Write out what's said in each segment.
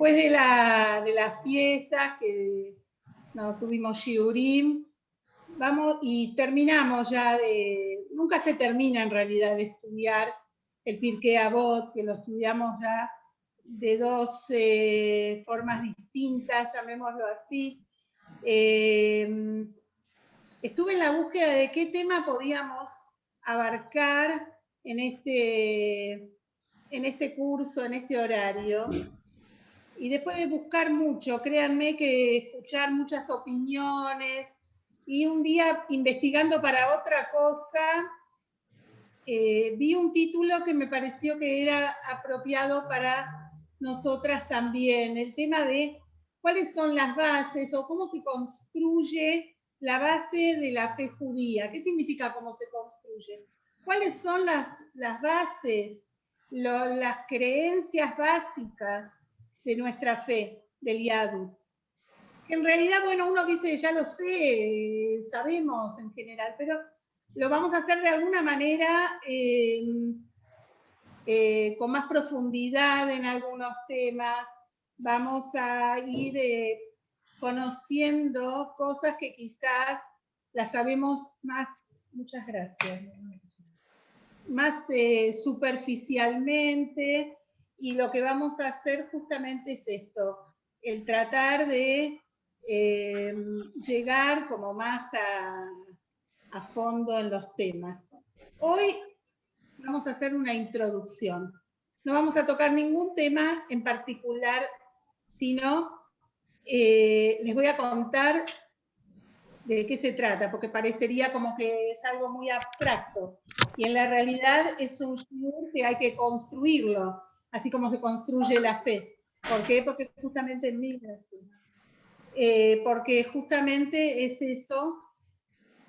Después de las fiestas, que no tuvimos shiurim, vamos y terminamos ya nunca se termina en realidad de estudiar el Pirkei Avot, que lo estudiamos ya de dos formas distintas, llamémoslo así. Estuve en la búsqueda de qué tema podíamos abarcar en este curso, en este horario. Y después de buscar mucho, créanme que escuchar muchas opiniones, y un día investigando para otra cosa, vi un título que me pareció que era apropiado para nosotras también, el tema de cuáles son las bases o cómo se construye la base de la fe judía. ¿Qué significa cómo se construye? ¿Cuáles son las bases, las creencias básicas de nuestra fe, del Yadut? Que en realidad, bueno, uno dice, ya lo sé, sabemos en general, pero lo vamos a hacer de alguna manera con más profundidad en algunos temas. Vamos a ir conociendo cosas que quizás las sabemos más, muchas gracias, más superficialmente, y lo que vamos a hacer justamente es esto, el tratar de llegar como más a fondo en los temas. Hoy vamos a hacer una introducción. No vamos a tocar ningún tema en particular, sino les voy a contar de qué se trata, porque parecería como que es algo muy abstracto. Y en la realidad es un shiur que hay que construirlo, así como se construye la fe. ¿Por qué? Porque justamente porque justamente es eso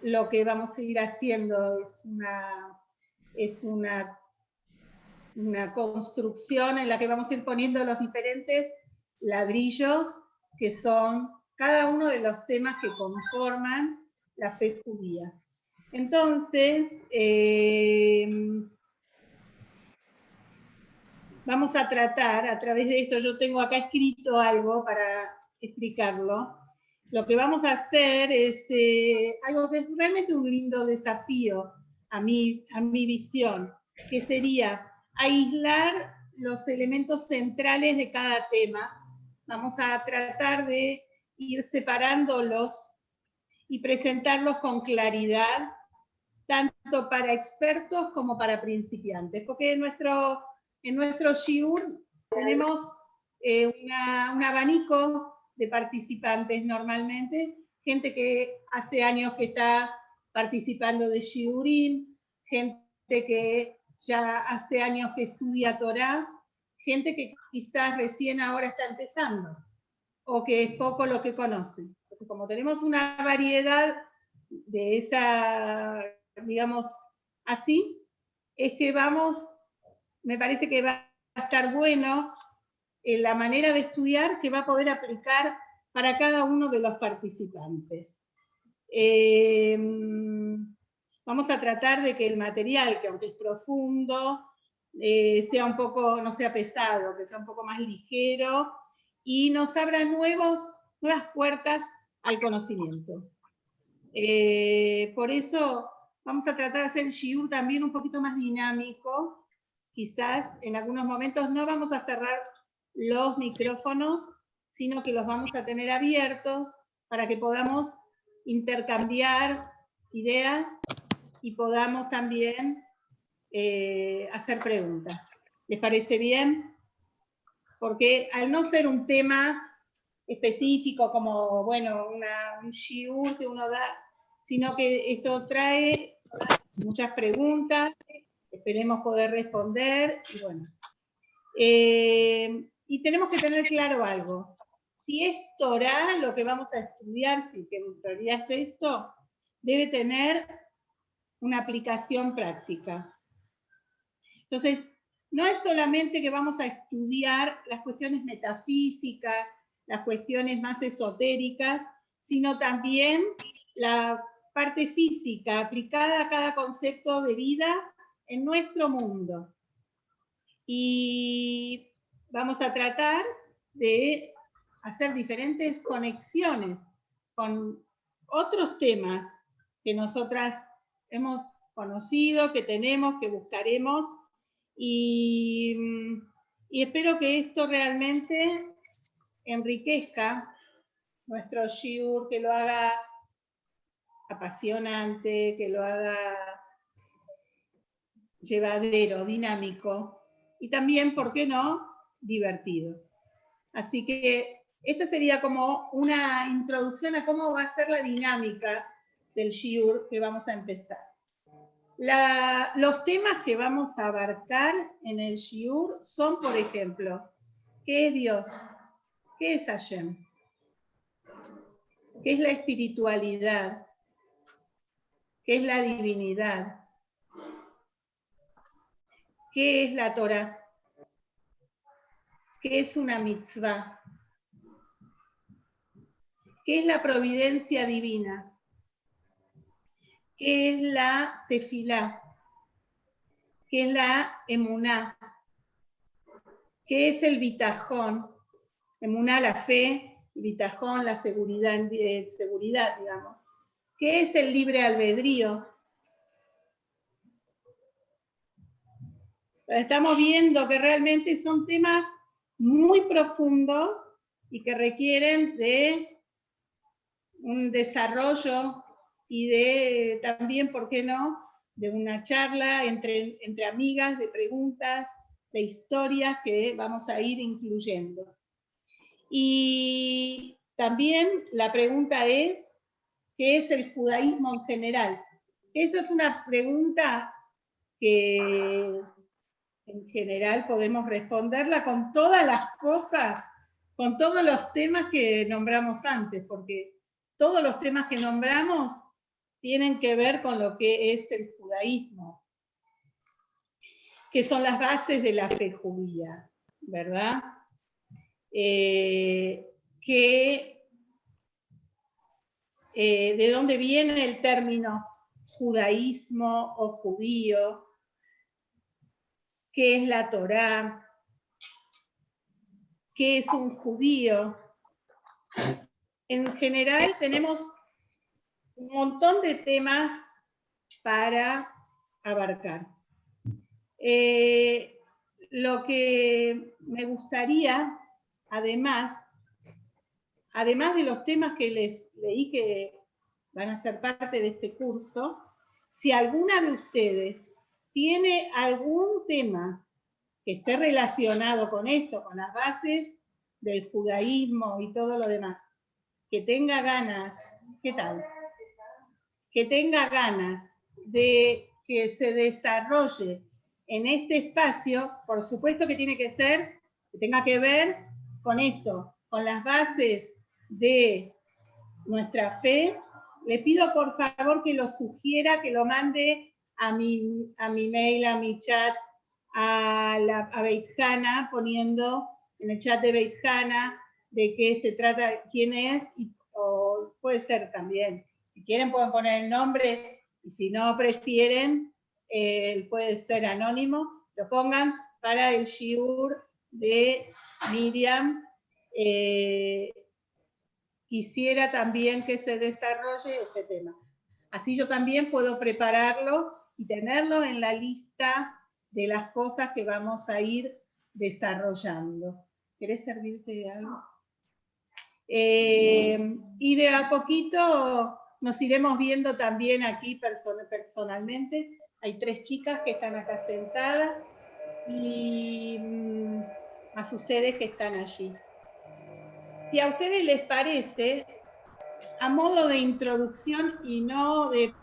lo que vamos a ir haciendo, es una construcción en la que vamos a ir poniendo los diferentes ladrillos que son cada uno de los temas que conforman la fe judía. Entonces, vamos a tratar, a través de esto, yo tengo acá escrito algo para explicarlo. Lo que vamos a hacer es algo que es realmente un lindo desafío a mi visión, que sería aislar los elementos centrales de cada tema. Vamos a tratar de ir separándolos y presentarlos con claridad, tanto para expertos como para principiantes, porque en nuestro shiur tenemos un abanico de participantes normalmente, gente que hace años que está participando de shiurim, gente que ya hace años que estudia Torah, gente que quizás recién ahora está empezando, o que es poco lo que conoce. Entonces, como tenemos una variedad de esa, digamos, así, es que me parece que va a estar bueno la manera de estudiar que va a poder aplicar para cada uno de los participantes. Vamos a tratar de que el material, que aunque es profundo, sea un poco, no sea pesado, que sea un poco más ligero y nos abra nuevas puertas al conocimiento. Por eso vamos a tratar de hacer el shiur también un poquito más dinámico. Quizás en algunos momentos no vamos a cerrar los micrófonos, sino que los vamos a tener abiertos para que podamos intercambiar ideas y podamos también hacer preguntas. ¿Les parece bien? Porque al no ser un tema específico como, bueno, un shiur que uno da, sino que esto trae muchas preguntas, esperemos poder responder, y bueno. Y tenemos que tener claro algo. Si es Torah lo que vamos a estudiar, si que en realidad es esto, debe tener una aplicación práctica. Entonces, no es solamente que vamos a estudiar las cuestiones metafísicas, las cuestiones más esotéricas, sino también la parte física aplicada a cada concepto de vida en nuestro mundo. Y vamos a tratar de hacer diferentes conexiones con otros temas que nosotras hemos conocido, que tenemos, que buscaremos, y espero que esto realmente enriquezca nuestro shiur, que lo haga apasionante, que lo haga llevadero, dinámico, y también, ¿por qué no?, divertido. Así que esta sería como una introducción a cómo va a ser la dinámica del shiur que vamos a empezar. Los temas que vamos a abarcar en el shiur son, por ejemplo, ¿qué es Dios? ¿Qué es Hashem? ¿Qué es la espiritualidad? ¿Qué es la divinidad? ¿Qué es la Torah? ¿Qué es una mitzvah? ¿Qué es la providencia divina? ¿Qué es la tefilá? ¿Qué es la emuná? ¿Qué es el bitajón? Emuná, la fe, bitajón, la seguridad, digamos. ¿Qué es el libre albedrío? Estamos viendo que realmente son temas muy profundos y que requieren de un desarrollo y de también, ¿por qué no?, de una charla entre amigas, de preguntas, de historias que vamos a ir incluyendo. Y también la pregunta es, ¿qué es el judaísmo en general? Esa es una pregunta que en general podemos responderla con todas las cosas, con todos los temas que nombramos antes, porque todos los temas que nombramos tienen que ver con lo que es el judaísmo, que son las bases de la fe judía, ¿verdad? ¿De dónde viene el término judaísmo o judío? ¿Qué es la Torá? ¿Qué es un judío? En general tenemos un montón de temas para abarcar. Lo que me gustaría, además de los temas que les leí que van a ser parte de este curso, si alguna de ustedes tiene algún tema que esté relacionado con esto, con las bases del judaísmo y todo lo demás, que tenga ganas, ¿qué tal? Que tenga ganas de que se desarrolle en este espacio, por supuesto que tiene que ser, que tenga que ver con esto, con las bases de nuestra fe. Le pido por favor que lo sugiera, que lo mande a mi mail, a mi chat, a Beit Hana, poniendo en el chat de Beit Hana de qué se trata, quién es, o puede ser también, si quieren pueden poner el nombre, y si no prefieren, puede ser anónimo, lo pongan para el shiur de Miriam. Quisiera también que se desarrolle este tema. Así yo también puedo prepararlo y tenerlo en la lista de las cosas que vamos a ir desarrollando. ¿Querés servirte de algo? Y de a poquito nos iremos viendo también aquí personalmente. Hay 3 chicas que están acá sentadas y más ustedes que están allí. Si a ustedes les parece, a modo de introducción y no de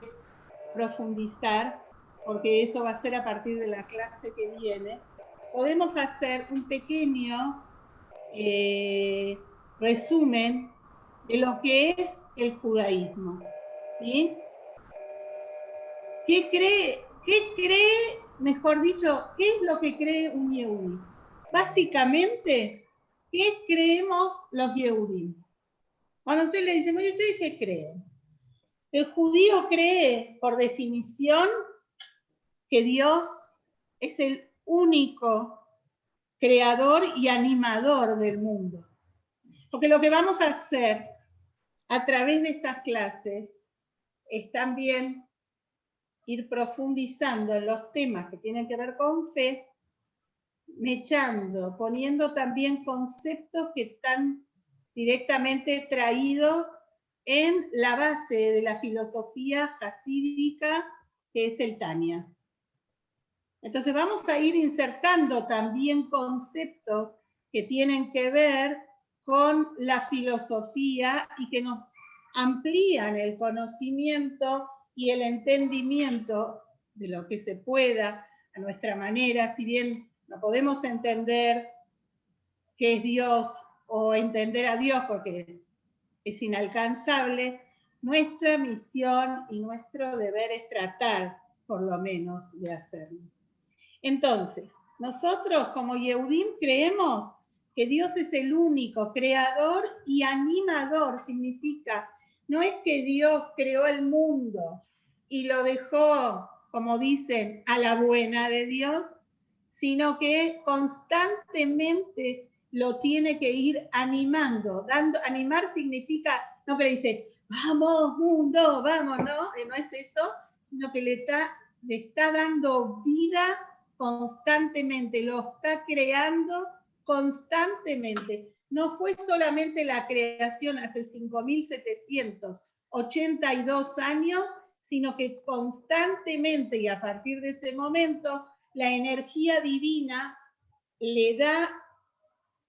profundizar, porque eso va a ser a partir de la clase que viene, podemos hacer un pequeño resumen de lo que es el judaísmo. ¿Sí? ¿Qué cree, mejor dicho, qué es lo que cree un yehudí? Básicamente, ¿qué creemos los yehudí? Cuando usted le dice, oye, ¿ustedes qué creen? El judío cree, por definición, que Dios es el único creador y animador del mundo. Porque lo que vamos a hacer a través de estas clases es también ir profundizando en los temas que tienen que ver con fe, mechando, poniendo también conceptos que están directamente traídos en la base de la filosofía jasídica, que es el Tanya. Entonces vamos a ir insertando también conceptos que tienen que ver con la filosofía y que nos amplían el conocimiento y el entendimiento de lo que se pueda a nuestra manera, si bien no podemos entender qué es Dios o entender a Dios porque es inalcanzable, nuestra misión y nuestro deber es tratar, por lo menos, de hacerlo. Entonces, nosotros como Yehudim creemos que Dios es el único creador y animador. Significa, no es que Dios creó el mundo y lo dejó, como dicen, a la buena de Dios, sino que constantemente lo tiene que ir animando. Animar significa, no que le dice, vamos mundo, vamos, no es eso, sino que le está dando vida constantemente, lo está creando constantemente. No fue solamente la creación hace 5.782 años, sino que constantemente y a partir de ese momento la energía divina le da,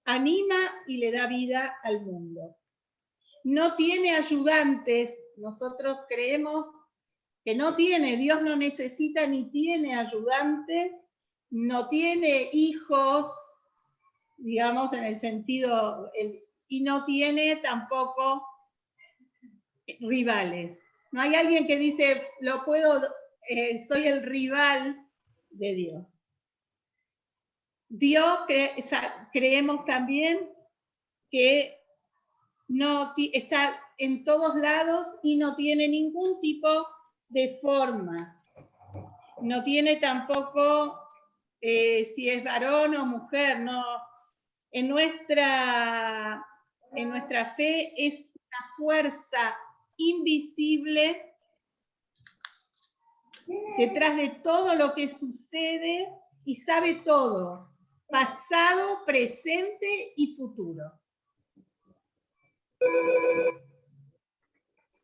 anima y le da vida al mundo. No tiene ayudantes, nosotros creemos que no tiene, Dios no necesita ni tiene ayudantes, no tiene hijos, digamos en el sentido, y no tiene tampoco rivales. No hay alguien que dice, soy el rival de Dios. Dios, creemos también que no está en todos lados y no tiene ningún tipo de forma. No tiene tampoco si es varón o mujer, no. En nuestra fe es una fuerza invisible detrás de todo lo que sucede y sabe todo, pasado, presente y futuro.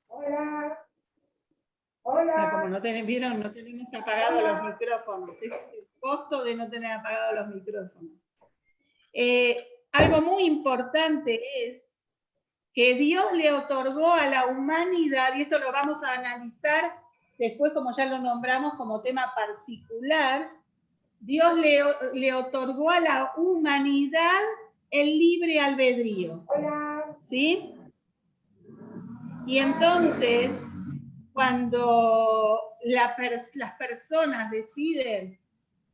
Hola. Hola. Como no tenemos apagados los micrófonos. Es el costo de no tener apagados los micrófonos. Algo muy importante es que Dios le otorgó a la humanidad, y esto lo vamos a analizar después, como ya lo nombramos como tema particular, Dios le otorgó a la humanidad el libre albedrío. Hola. ¿Sí? Y entonces, cuando las personas deciden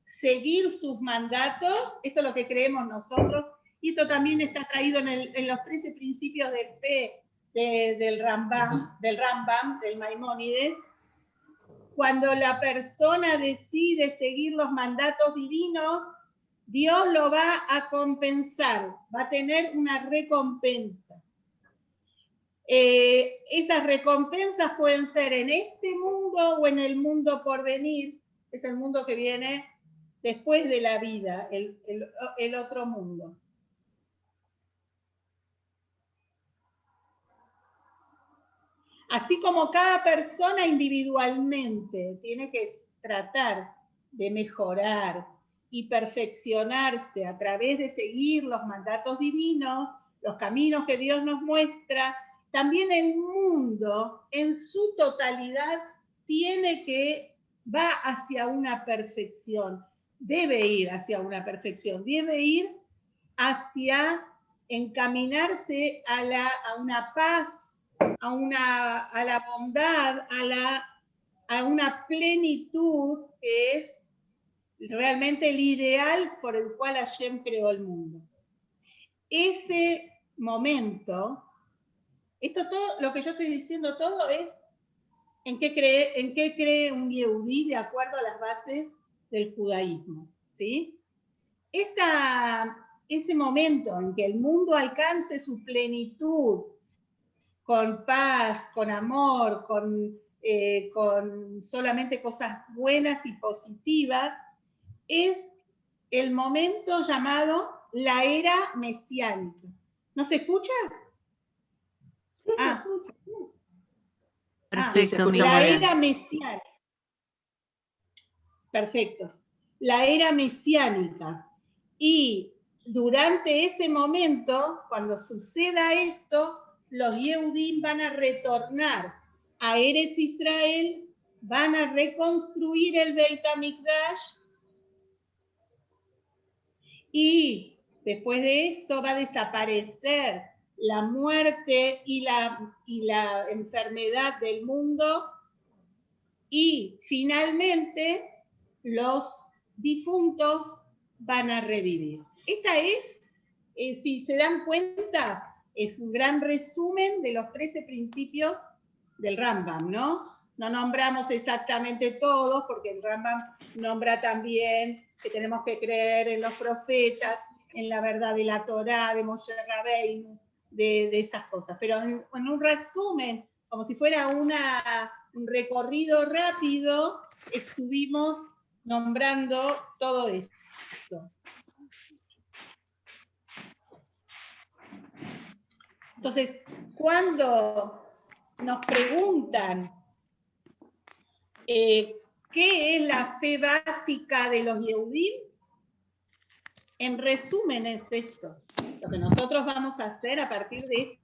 seguir sus mandatos, esto es lo que creemos nosotros, y esto también está traído en los 13 principios de fe del Rambam, del Maimónides. Cuando la persona decide seguir los mandatos divinos, Dios lo va a compensar, va a tener una recompensa. Esas recompensas pueden ser en este mundo o en el mundo por venir, es el mundo que viene después de la vida, el otro mundo. Así como cada persona individualmente tiene que tratar de mejorar y perfeccionarse a través de seguir los mandatos divinos, los caminos que Dios nos muestra, también el mundo en su totalidad va hacia una perfección, debe ir hacia una perfección, debe ir hacia encaminarse a una paz, a la bondad, a una plenitud que es realmente el ideal por el cual Hashem creó el mundo. Ese momento, esto todo, lo que yo estoy diciendo todo es en qué cree un Yehudí de acuerdo a las bases del judaísmo, ¿sí? ese momento en que el mundo alcance su plenitud, con paz, con amor, con solamente cosas buenas y positivas, es el momento llamado la era mesiánica. ¿No se escucha? Ah. Perfecto, la era mesiánica. Perfecto. La era mesiánica. Y durante ese momento, cuando suceda esto, los Yehudim van a retornar a Eretz Israel, van a reconstruir el Beit HaMikdash, y después de esto va a desaparecer la muerte y la enfermedad del mundo, y finalmente los difuntos van a revivir. Esta es, si se dan cuenta, es un gran resumen de los 13 principios del Rambam, ¿no? No nombramos exactamente todos, porque el Rambam nombra también que tenemos que creer en los profetas, en la verdad de la Torá, de Moshe Rabbeinu, de esas cosas. Pero en un resumen, como si fuera un recorrido rápido, estuvimos nombrando todo esto. Entonces, cuando nos preguntan ¿qué es la fe básica de los Yehudim? En resumen es esto. Lo que nosotros vamos a hacer a partir de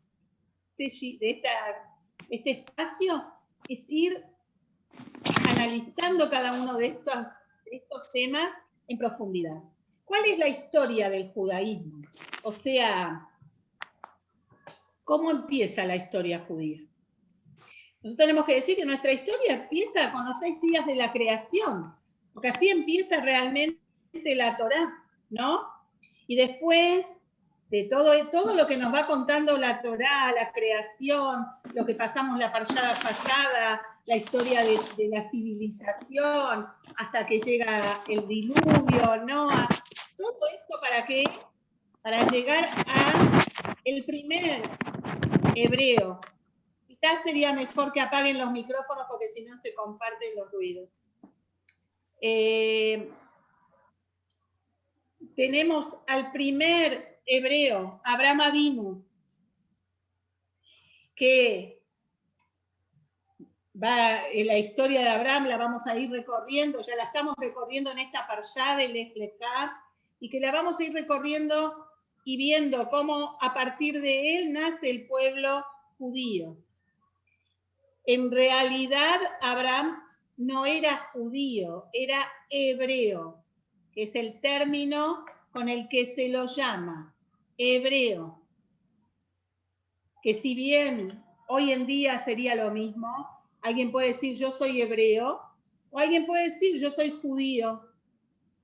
este espacio es ir analizando cada uno de estos temas en profundidad. ¿Cuál es la historia del judaísmo? O sea, ¿cómo empieza la historia judía? Nosotros tenemos que decir que nuestra historia empieza con los 6 días de la creación, porque así empieza realmente la Torá, ¿no? Y después de todo lo que nos va contando la Torá, la creación, lo que pasamos la parshá pasada, la historia de la civilización, hasta que llega el diluvio, Noah, todo esto ¿para qué? Para llegar a el primer hebreo. Quizás sería mejor que apaguen los micrófonos porque si no se comparten los ruidos. Tenemos al primer hebreo, Abraham Avinu, que la historia de Abraham la vamos a ir recorriendo, ya la estamos recorriendo en esta parshá de Lech Lechá, y que la vamos a ir recorriendo y viendo cómo a partir de él nace el pueblo judío. En realidad, Abraham no era judío, era hebreo, que es el término con el que se lo llama, hebreo. Que si bien hoy en día sería lo mismo, alguien puede decir yo soy hebreo, o alguien puede decir yo soy judío,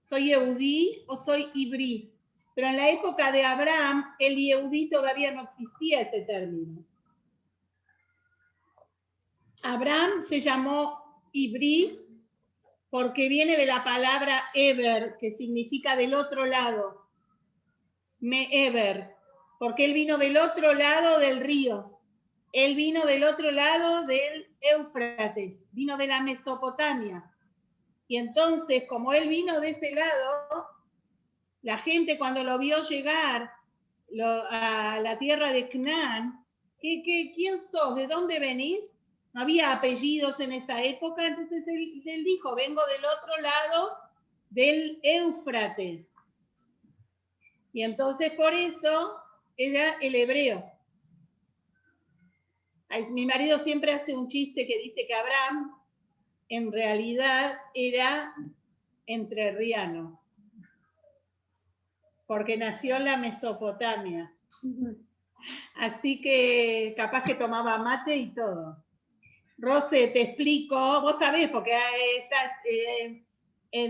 soy yehudí o soy ibrí. Pero en la época de Abraham, el yehudí todavía no existía ese término. Abraham se llamó Ibrí porque viene de la palabra Eber, que significa del otro lado. Me'eber, porque él vino del otro lado del río. Él vino del otro lado del Éufrates, vino de la Mesopotamia. Y entonces, como él vino de ese lado, la gente cuando lo vio llegar a la tierra de Canaán, ¿quién sos? ¿De dónde venís? No había apellidos en esa época, entonces él dijo, vengo del otro lado del Éufrates. Y entonces por eso era el hebreo. Mi marido siempre hace un chiste que dice que Abraham en realidad era entrerriano, porque nació en la Mesopotamia. Así que capaz que tomaba mate y todo. Rose, te explico, vos sabés, porque estás en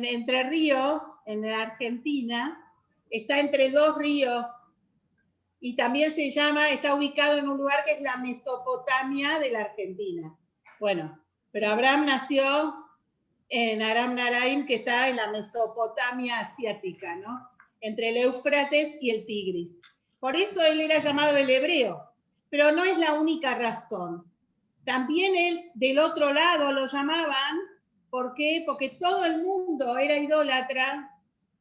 Entre Ríos, en Argentina, está entre 2 ríos, y también está ubicado en un lugar que es la Mesopotamia de la Argentina. Bueno, pero Abraham nació en Aram Naraim, que está en la Mesopotamia asiática, ¿no? entre el Éufrates y el Tigris. Por eso él era llamado el hebreo, pero no es la única razón. También él, del otro lado, lo llamaban, ¿por qué? Porque todo el mundo era idólatra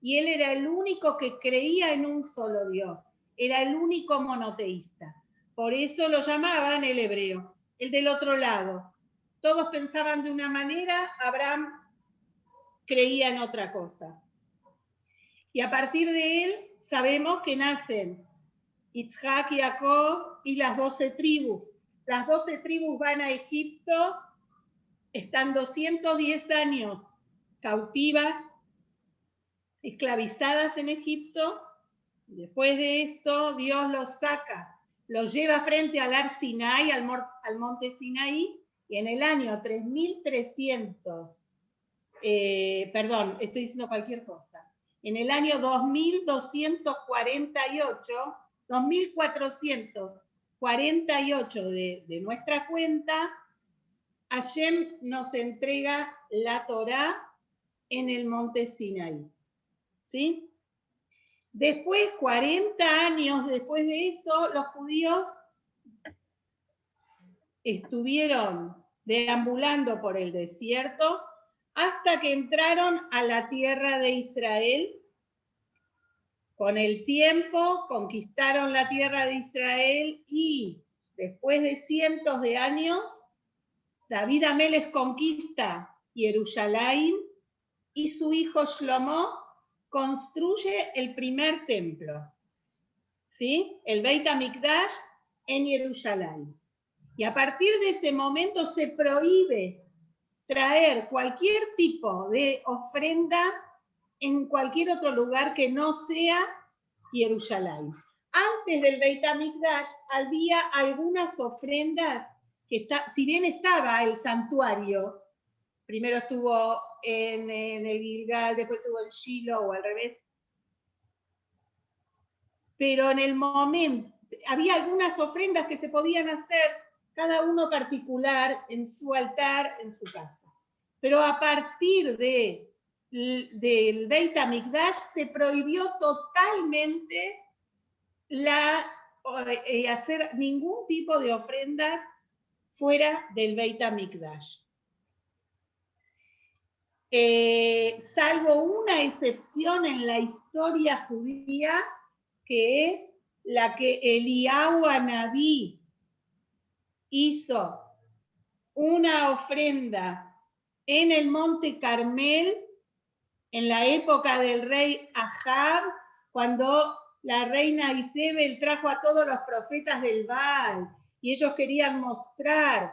y él era el único que creía en un solo Dios. Era el único monoteísta. Por eso lo llamaban el hebreo, el del otro lado. Todos pensaban de una manera, Abraham creía en otra cosa. Y a partir de él sabemos que nacen Isaac y Jacob y las 12 tribus. Las 12 tribus van a Egipto, están 210 años cautivas, esclavizadas en Egipto. Después de esto, Dios los saca, los lleva frente al Ar Sinai, al monte Sinaí, y en el año 3300, perdón, estoy diciendo cualquier cosa, en el año 2448 de nuestra cuenta, Hashem nos entrega la Torá en el monte Sinaí. ¿Sí? Después, 40 años después de eso, los judíos estuvieron deambulando por el desierto hasta que entraron a la tierra de Israel. Con el tiempo conquistaron la tierra de Israel y después de cientos de años, David Amelech conquista Jerusalén y su hijo Shlomo construye el primer templo, ¿sí? El Beit HaMikdash en Jerusalén. Y a partir de ese momento se prohíbe traer cualquier tipo de ofrenda en cualquier otro lugar que no sea Jerusalén. Antes del Beit HaMikdash había algunas ofrendas que, si bien estaba el santuario, primero estuvo en el Gilgal, después estuvo en Shiloh o al revés, pero en el momento había algunas ofrendas que se podían hacer cada uno particular en su altar, en su casa. Pero a partir del Beit HaMikdash se prohibió totalmente hacer ningún tipo de ofrendas fuera del Beit HaMikdash. Salvo una excepción en la historia judía, que es la que Eliyahu Anabí hizo una ofrenda en el monte Carmel en la época del rey Ahab, cuando la reina Isabel trajo a todos los profetas del Baal y ellos querían mostrar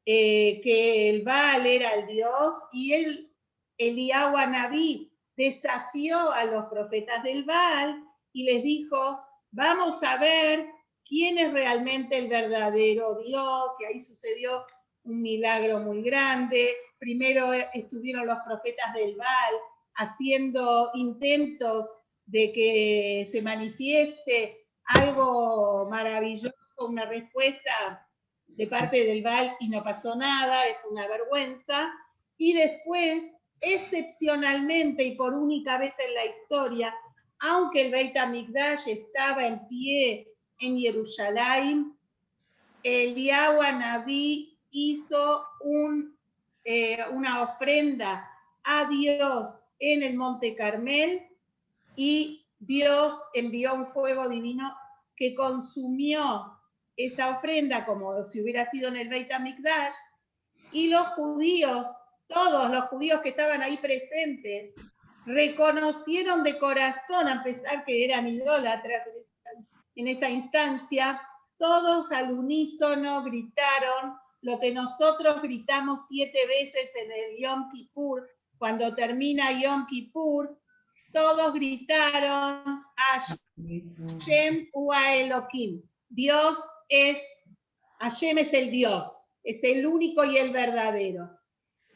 que el Baal era el Dios, y Eliyahu Anabí desafió a los profetas del Baal y les dijo, vamos a ver quién es realmente el verdadero Dios, y ahí sucedió un milagro muy grande. Primero estuvieron los profetas del Baal haciendo intentos de que se manifieste algo maravilloso, una respuesta de parte del Baal, y no pasó nada, fue una vergüenza. Y después, excepcionalmente y por única vez en la historia, aunque el Beit HaMikdash estaba en pie en Jerusalén, Eliyahu Anabí hizo una ofrenda a Dios en el monte Carmel, y Dios envió un fuego divino que consumió esa ofrenda como si hubiera sido en el Beit HaMikdash, y los judíos, todos los judíos que estaban ahí presentes, reconocieron de corazón, a pesar que eran idólatras en esa instancia, todos al unísono gritaron lo que nosotros gritamos 7 veces en el Yom Kippur. Cuando termina Yom Kippur, todos gritaron Hashem Ua Elohim. Dios es, Hashem es el Dios, es el único y el verdadero.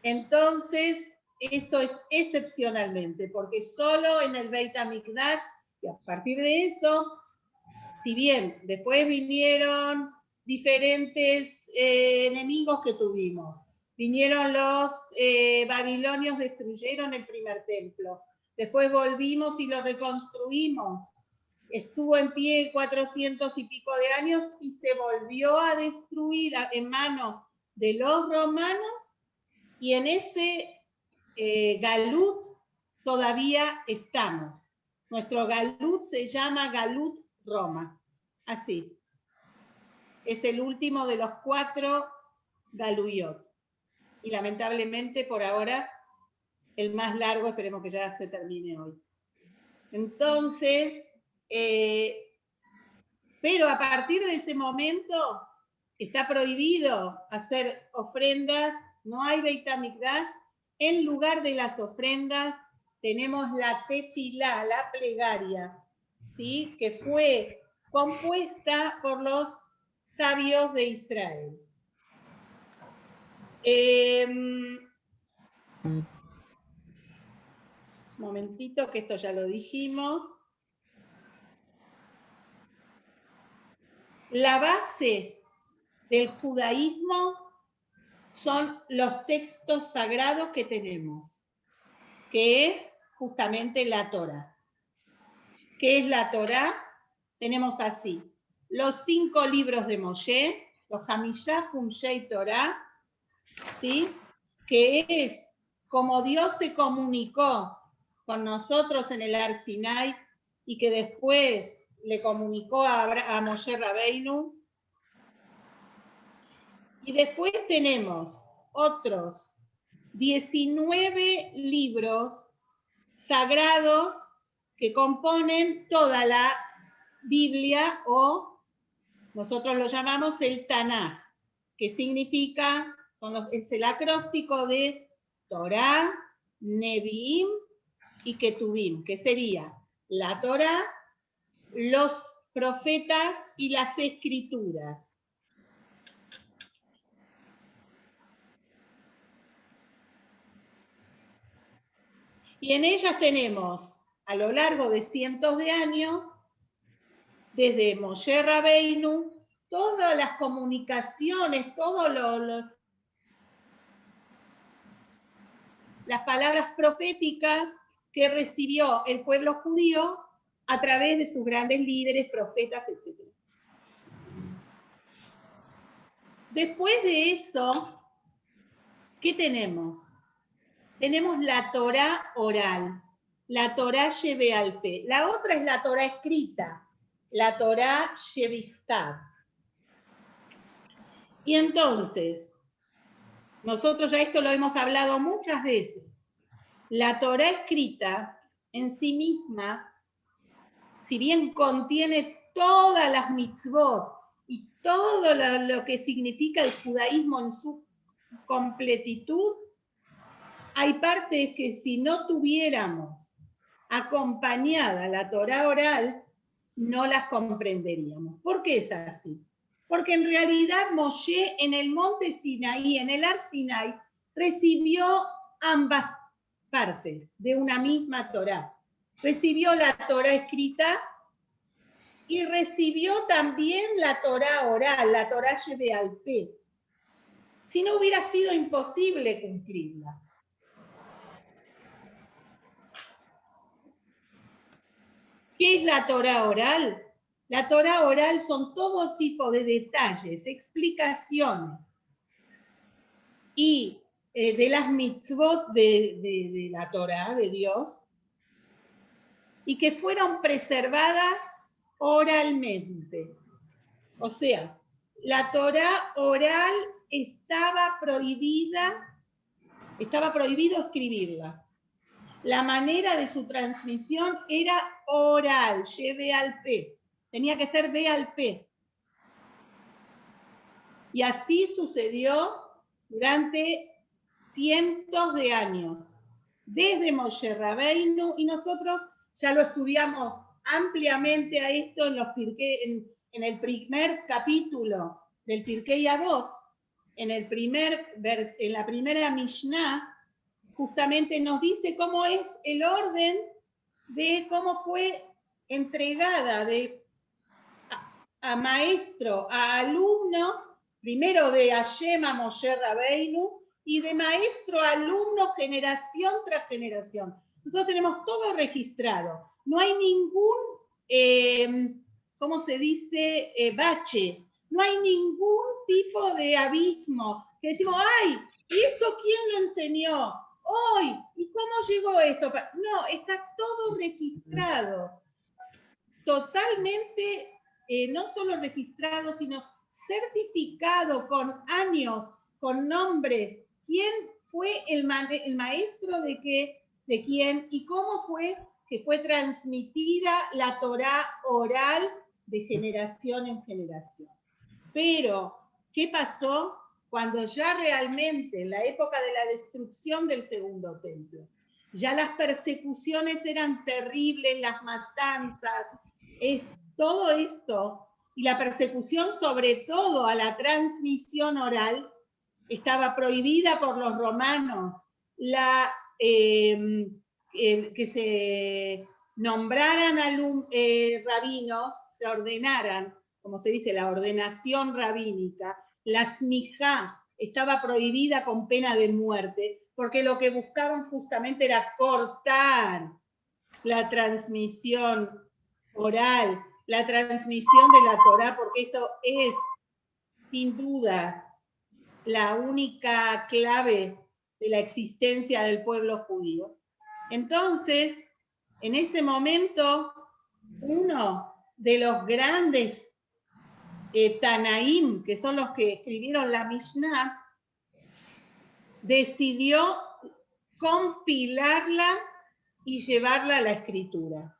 Entonces, esto es excepcionalmente, porque solo en el Beit HaMikdash, y a partir de eso, si bien después vinieron diferentes enemigos que tuvimos, vinieron los babilonios, destruyeron el primer templo, después volvimos y lo reconstruimos. Estuvo en pie 400 y pico de años y se volvió a destruir en manos de los romanos, y en ese Galut todavía estamos. Nuestro Galut se llama Galut Roma, así. Es el último de los 4 Galuyot. Y lamentablemente por ahora el más largo, esperemos que ya se termine hoy. Entonces, pero a partir de ese momento está prohibido hacer ofrendas, no hay Beit HaMikdash. En lugar de las ofrendas tenemos la tefilá, la plegaria, ¿sí? Que fue compuesta por los sabios de Israel. Momentito, que esto ya lo dijimos. La base del judaísmo son los textos sagrados que tenemos, que es justamente la Torá. ¿Qué es la Torá? Tenemos así, los 5 libros de Moshe, los Hamishá Humshei Torá, ¿sí? Que es como Dios se comunicó con nosotros en el Har Sinai y que después le comunicó a Moshe Rabbeinu. Y después tenemos otros 19 libros sagrados que componen toda la Biblia, o nosotros lo llamamos el Tanaj, que significa, es el acróstico de Torá, Nevi'im y Ketuvim, que sería la Torá, los profetas y las escrituras. Y en ellas tenemos, a lo largo de cientos de años, desde Moshe Rabbeinu, todas las comunicaciones, las palabras proféticas que recibió el pueblo judío a través de sus grandes líderes, profetas, etc. Después de eso, ¿qué tenemos? Tenemos la Torá oral, la Torá Shebealpe. La otra es la Torá escrita, la Torá Shebichtav. Y entonces, nosotros ya esto lo hemos hablado muchas veces. La Torá escrita en sí misma, si bien contiene todas las mitzvot y todo lo que significa el judaísmo en su completitud, hay partes que si no tuviéramos acompañada la Torá oral, no las comprenderíamos. ¿Por qué es así? Porque en realidad Moshe en el monte Sinaí, en el Har Sinai, recibió ambas partes de una misma Torá. Recibió la Torá escrita y recibió también la Torá oral, la Torá Shebealpe. Si no, hubiera sido imposible cumplirla. ¿Qué es la Torá oral? La Torá oral son todo tipo de detalles, explicaciones y de las mitzvot de la Torá, de Dios, y que fueron preservadas oralmente. O sea, la Torá oral estaba prohibido escribirla. La manera de su transmisión era oral, Shebealpe. Tenía que ser Bealpe. Y así sucedió durante cientos de años, desde Moshe Rabbeinu, y nosotros ya lo estudiamos ampliamente a esto en el primer capítulo del Pirkei Avot, en la primera Mishnah, justamente nos dice cómo es el orden de cómo fue entregada a maestro, a alumno, primero de Hashem a Moshe Rabbeinu, y de maestro a alumno, generación tras generación. Nosotros tenemos todo registrado. No hay ningún, ¿cómo se dice? Bache. No hay ningún tipo de abismo que decimos, ¡ay! ¿Y esto quién lo enseñó? ¡Ay! ¿Y cómo llegó esto? No, está todo registrado. Totalmente, no solo registrado, sino certificado con años, con nombres. ¿Quién fue el maestro de quién? ¿Y cómo fue que fue transmitida la Torá oral de generación en generación? Pero, ¿qué pasó cuando ya realmente, en la época de la destrucción del segundo templo, ya las persecuciones eran terribles, las matanzas, todo esto, y la persecución sobre todo a la transmisión oral, estaba prohibida por los romanos, que se nombraran rabinos, se ordenaran, como se dice, la ordenación rabínica, la smijá estaba prohibida con pena de muerte, porque lo que buscaban justamente era cortar la transmisión oral, la transmisión de la Torá, porque esto es, sin dudas, la única clave de la existencia del pueblo judío. Entonces, en ese momento, uno de los grandes Tanaim, que son los que escribieron la Mishnah, decidió compilarla y llevarla a la escritura.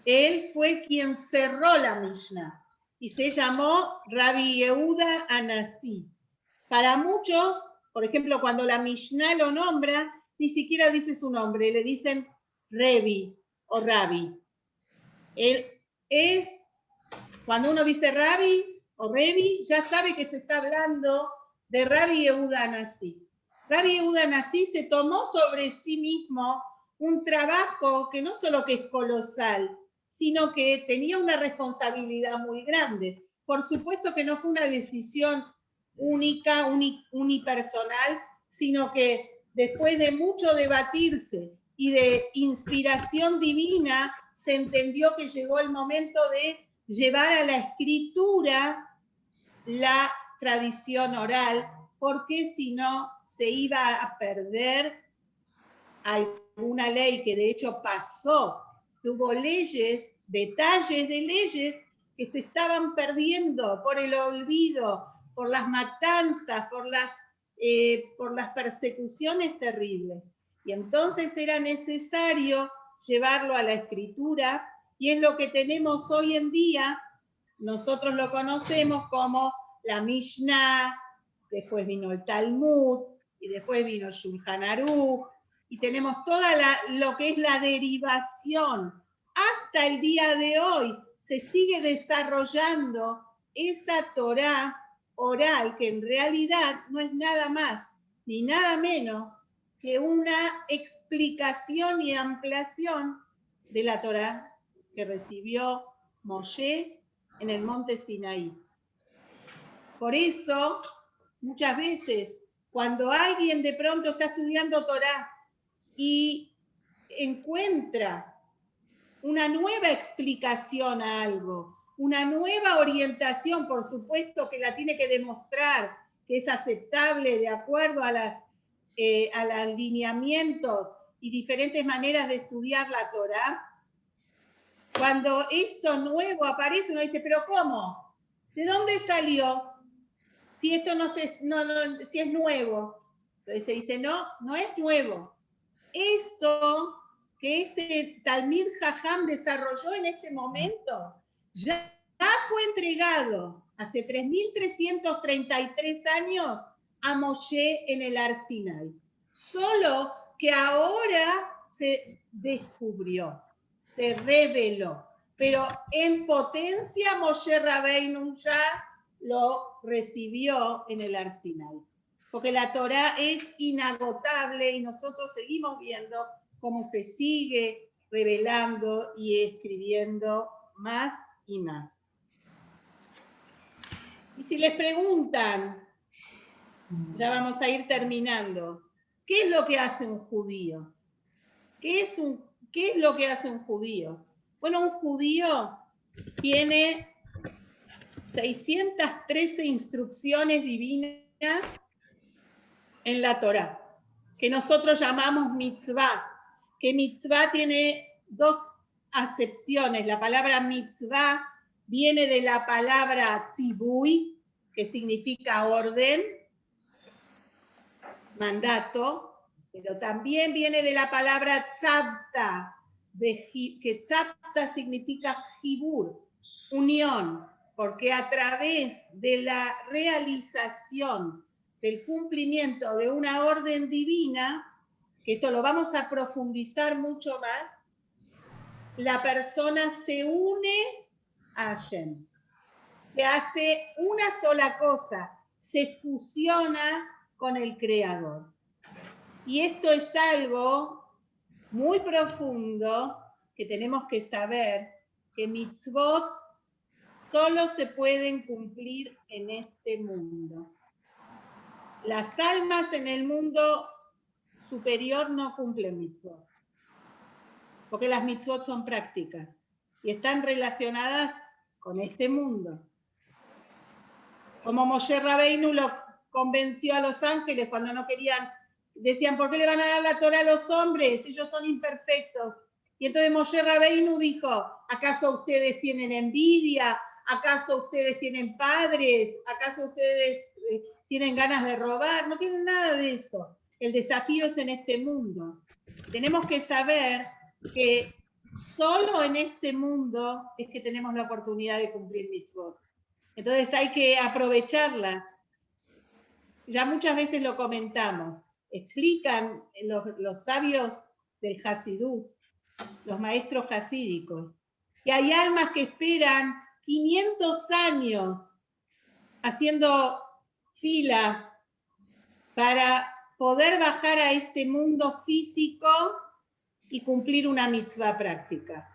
Él fue quien cerró la Mishnah y se llamó Rabbi Yehuda Anasí. Para muchos, por ejemplo, cuando la Mishnah lo nombra, ni siquiera dice su nombre, le dicen Revi o Rabbi. Él es, cuando uno dice Rabbi o Revi, ya sabe que se está hablando de Rabbi Yehuda Anasí. Rabbi Yehuda Anasí se tomó sobre sí mismo un trabajo que no solo que es colosal, sino que tenía una responsabilidad muy grande. Por supuesto que no fue una decisión única, unipersonal, sino que después de mucho debatirse y de inspiración divina, se entendió que llegó el momento de llevar a la escritura la tradición oral, porque si no se iba a perder alguna ley que de hecho pasó, tuvo leyes, detalles de leyes que se estaban perdiendo por el olvido, por las matanzas, por las persecuciones terribles. Y entonces era necesario llevarlo a la escritura, y es lo que tenemos hoy en día. Nosotros lo conocemos como la Mishnah, después vino el Talmud, y después vino el Shulchan Aruch, y tenemos toda lo que es la derivación. Hasta el día de hoy se sigue desarrollando esa Torá oral, que en realidad no es nada más ni nada menos que una explicación y ampliación de la Torá que recibió Moshe en el monte Sinaí. Por eso, muchas veces, cuando alguien de pronto está estudiando Torá y encuentra una nueva explicación a algo, una nueva orientación, por supuesto que la tiene que demostrar que es aceptable de acuerdo a los alineamientos y diferentes maneras de estudiar la Torá. Cuando esto nuevo aparece, uno dice, ¿pero cómo? ¿De dónde salió? Si esto si es nuevo. Entonces se dice, no es nuevo. Esto que este Talmid Jajam desarrolló en este momento ya fue entregado hace 3.333 años a Moshe en el Har Sinai. Solo que ahora se descubrió, se reveló. Pero en potencia Moshe Rabbeinu ya lo recibió en el Har Sinai. Porque la Torá es inagotable y nosotros seguimos viendo cómo se sigue revelando y escribiendo más y más. Y si les preguntan, ya vamos a ir terminando, ¿qué es lo que hace un judío? ¿Qué es lo que hace un judío? Bueno, un judío tiene 613 instrucciones divinas en la Torá, que nosotros llamamos mitzvah, que mitzvah tiene dos acepciones. La palabra mitzvah viene de la palabra tzibui, que significa orden, mandato, pero también viene de la palabra tzavta, que tzavta significa jibur, unión, porque a través de la realización del cumplimiento de una orden divina, que esto lo vamos a profundizar mucho más, la persona se une a Hashem, se hace una sola cosa, se fusiona con el Creador. Y esto es algo muy profundo que tenemos que saber, que mitzvot solo se pueden cumplir en este mundo. Las almas en el mundo superior no cumplen mitzvot, porque las mitzvot son prácticas y están relacionadas con este mundo. Como Moshe Rabbeinu lo convenció a los ángeles cuando no querían, decían, ¿por qué le van a dar la Torá a los hombres? Ellos son imperfectos. Y entonces Moshe Rabbeinu dijo, ¿acaso ustedes tienen envidia? ¿Acaso ustedes tienen padres? ¿Acaso ustedes tienen ganas de robar? No tienen nada de eso. El desafío es en este mundo. Tenemos que saber que solo en este mundo es que tenemos la oportunidad de cumplir mitzvot. Entonces hay que aprovecharlas. Ya muchas veces lo comentamos. Explican los sabios del Hasidut, los maestros hasídicos, que hay almas que esperan 500 años haciendo fila para poder bajar a este mundo físico y cumplir una mitzvah práctica.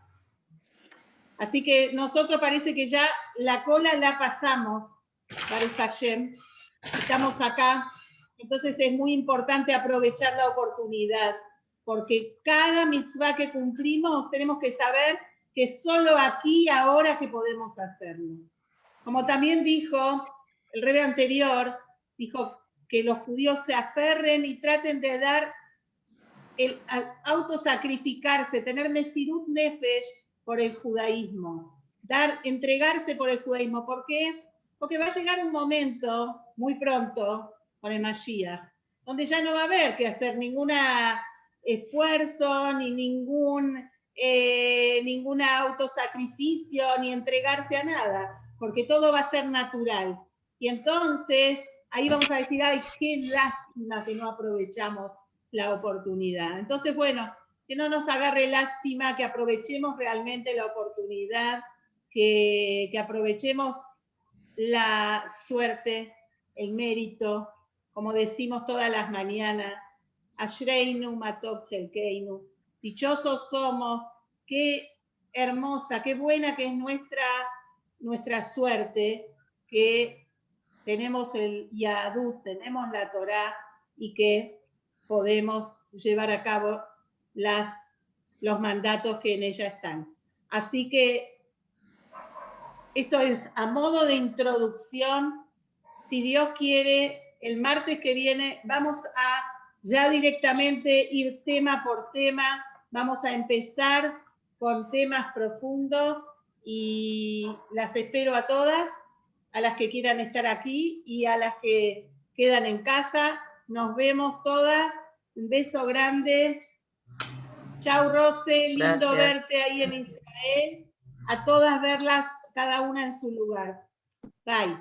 Así que nosotros parece que ya la cola la pasamos, Baruch Hashem, estamos acá, entonces es muy importante aprovechar la oportunidad, porque cada mitzvah que cumplimos tenemos que saber que solo aquí, ahora que podemos hacerlo. Como también dijo el rebe anterior, dijo que los judíos se aferren y traten de dar el autosacrificarse, tener mesirut nefesh por el judaísmo, entregarse por el judaísmo. ¿Por qué? Porque va a llegar un momento, muy pronto, con el Mashiach, donde ya no va a haber que hacer ningún esfuerzo, ni ningún autosacrificio, ni entregarse a nada, porque todo va a ser natural. Y entonces, ahí vamos a decir, ay, qué lástima que no aprovechamos la oportunidad. Entonces, bueno, que no nos agarre lástima, que aprovechemos realmente la oportunidad, que aprovechemos la suerte, el mérito, como decimos todas las mañanas, Ashreinu Matov Helkeinu, dichosos somos, qué hermosa, qué buena que es nuestra suerte, que tenemos el Yahadut, tenemos la Torá y que podemos llevar a cabo los mandatos que en ella están. Así que esto es a modo de introducción. Si Dios quiere, el martes que viene vamos a ya directamente ir tema por tema. Vamos a empezar con temas profundos y las espero a todas, a las que quieran estar aquí y a las que quedan en casa. Nos vemos todas. Un beso grande. Chau, Rose. Lindo verte ahí en Israel. A todas verlas, cada una en su lugar. Bye.